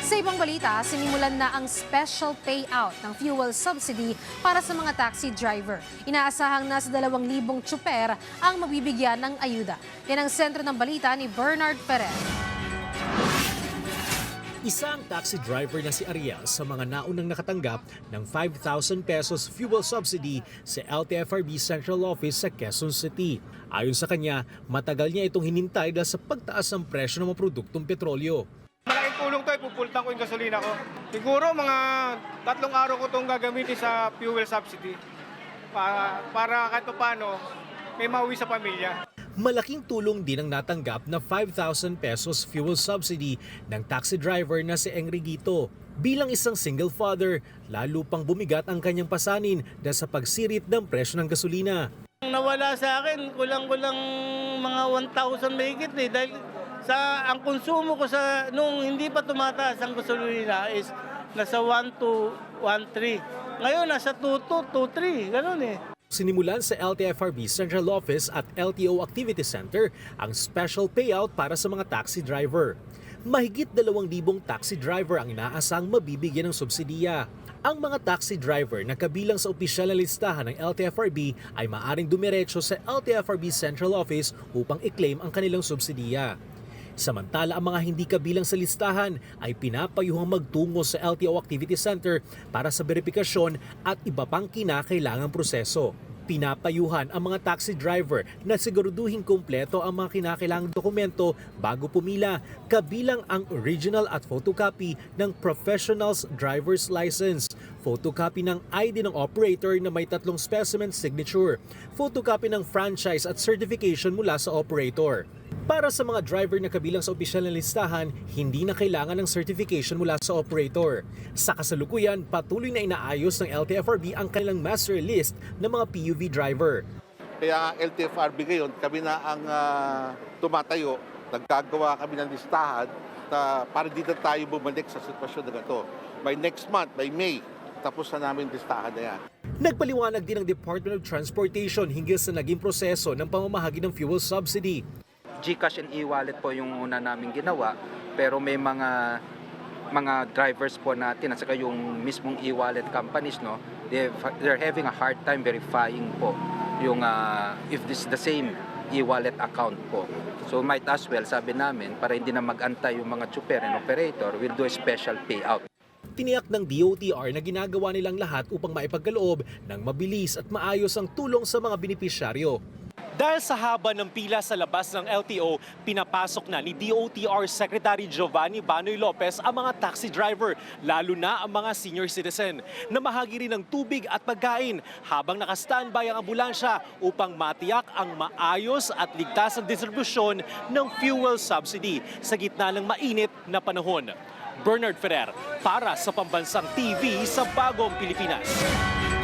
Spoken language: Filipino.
Sa ibang balita, sinimulan na ang special payout ng fuel subsidy para sa mga taxi driver. Inaasahang nasa 2,000 tsuper ang mabibigyan ng ayuda. Yan ang sentro ng balita ni Bernard Ferrer. Isang taxi driver na si Ariel sa mga naunang nakatanggap ng 5,000 pesos fuel subsidy sa LTFRB Central Office sa Quezon City. Ayon sa kanya, matagal niya itong hinintay dahil sa pagtaas ng presyo ng mga produktong petrolyo. Malaking tulong to, ipupultan ko yung gasolina ko. Siguro mga 3 araw ko itong gagamitin sa fuel subsidy para kahit paano may mauwi sa pamilya. Malaking tulong din ang natanggap na 5,000 pesos fuel subsidy ng taxi driver na si Enriquito. Bilang isang single father, lalo pang bumigat ang kanyang pasanin dahil sa pagsirit ng presyo ng gasolina. Nawala sa akin, kulang-kulang mga 1,000 mahigit eh. Dahil ang konsumo ko nung hindi pa tumataas ang gasolina is nasa 1 to 1.3. Ngayon nasa 2 to 2.3, ganun eh. Sinimulan sa LTFRB Central Office at LTO Activity Center ang special payout para sa mga taxi driver. Mahigit 2,000 taxi driver ang inaasang mabibigyan ng subsidiya. Ang mga taxi driver na kabilang sa opisyal na listahan ng LTFRB ay maaring dumiretso sa LTFRB Central Office upang i-claim ang kanilang subsidiya. Samantala, ang mga hindi kabilang sa listahan ay pinapayuhang magtungo sa LTO Activity Center para sa beripikasyon at iba pang kinakailangang proseso. Pinapayuhan ang mga taxi driver na siguraduhin kumpleto ang mga kinakailangang dokumento bago pumila, kabilang ang original at photocopy ng Professional's Driver's License, photocopy ng ID ng operator na may 3 specimen signature, photocopy ng franchise at certification mula sa operator. Para sa mga driver na kabilang sa opisyal na listahan, hindi na kailangan ng certification mula sa operator. Sa kasalukuyan, patuloy na inaayos ng LTFRB ang kanilang master list ng mga PUV driver. Kaya LTFRB ngayon, kami na ang tumatayo, nagkagawa kami ng listahan para dito tayo bumalik sa sitwasyon na ito. By next month, by May, tapos na namin listahan na yan. Nagpaliwanag din ang Department of Transportation hinggil sa naging proseso ng pamamahagi ng fuel subsidy. GCash and e-wallet po yung una namin ginawa, pero may mga drivers po natin at saka yung mismong e-wallet companies, no, they're having a hard time verifying po yung if this is the same e-wallet account po. So might as well, sabi namin, para hindi na mag-antay yung mga tsuper and operator, we'll do a special payout. Tiniyak ng DOTR na ginagawa nilang lahat upang maipagkaloob ng mabilis at maayos ang tulong sa mga benepisyaryo. Dahil sa haba ng pila sa labas ng LTO, pinapasok na ni DOTR Secretary Giovanni Banoy Lopez ang mga taxi driver, lalo na ang mga senior citizen, na mahagi rin ng tubig at pagkain habang naka-standby ang ambulansya upang matiyak ang maayos at ligtas na distribusyon ng fuel subsidy sa gitna ng mainit na panahon. Bernard Ferrer para sa Pambansang TV sa Bagong Pilipinas.